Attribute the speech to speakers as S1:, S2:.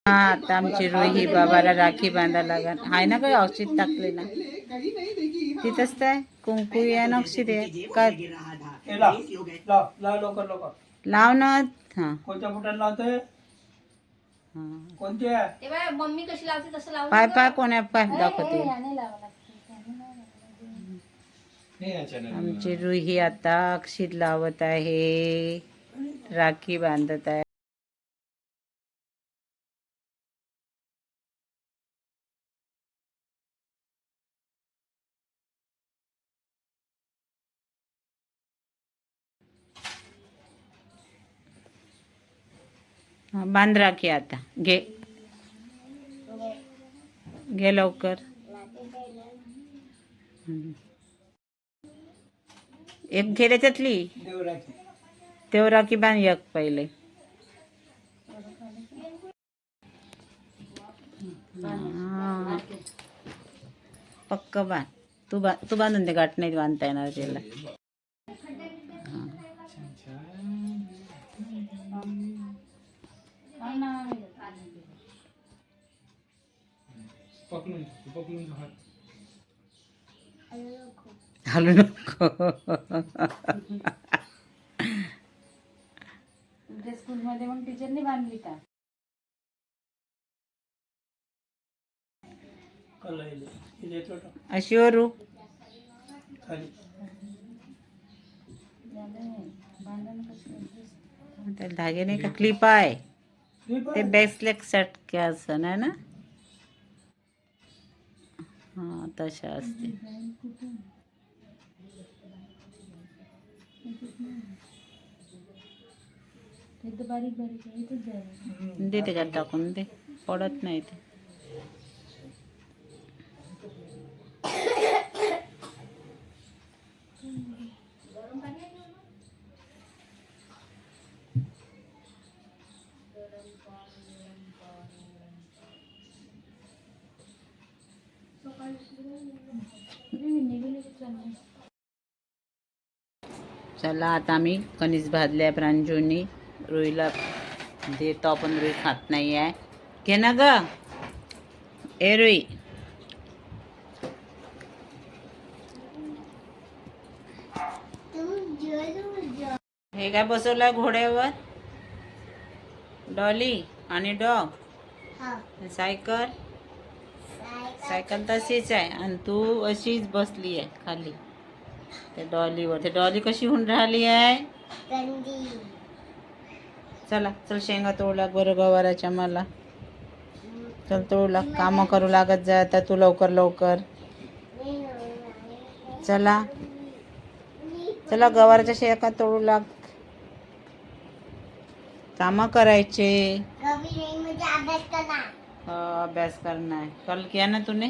S1: हा आता आमची रोही बाबाला राखी बांधायला लागल. हाय ना काय औषध टाकले ना तिथंच काय कुंकू या नक्षी दे काय लाव ना. हा
S2: कोणत्या फुटाने लावतोय? कोणत्या?
S3: मम्मी कशी लावते तसं लावते.
S1: पाय पाय कोण्या पाय दाखवते. आमची रुही आता अक्षित लावत आहे, राखी बांधत आहे. बांध राखी आता. घे घे लवकर. एक घे त्याच्यातली तेव्हा राखी बांध एक पहिले. पक्क बांध. तू बांधून दे, गाठ नाही बांधता येणार त्याला. हलू नको.
S3: स्कूलमध्ये मग टीचरने बांधली का?
S1: अशी वरू त्याला धागे नाही का, क्लिप आहे ते बॅकलेग सेट के असं नाही ना. हा तशा असते. दे त्याच्यात टाकून दे, पडत नाही ते. चला आता आम्ही कणीस भाजल्या प्रांजूनी रुईला देतो. आपण रुई खात नाही आहे. घे ना ग ए रुई. हे काय बसवलंय घोड्यावर? डॉली आणि डॉग. सायकल सायकल तशीच आहे आणि तू अशीच बसली आहे खाली त्या डॉलीवर. ते डॉली कशी होऊन राहिली आहे? चला चल शेंगा तोडू लाग बरं गवाराच्या. मला चल तोडू लाग, कामं करू लागत जा आता तू लवकर लवकर. चला चला गवाराच्या शेंगा तोडू लाग, कामं करायचे. अभ्यास करना है. कल किया ना तूने?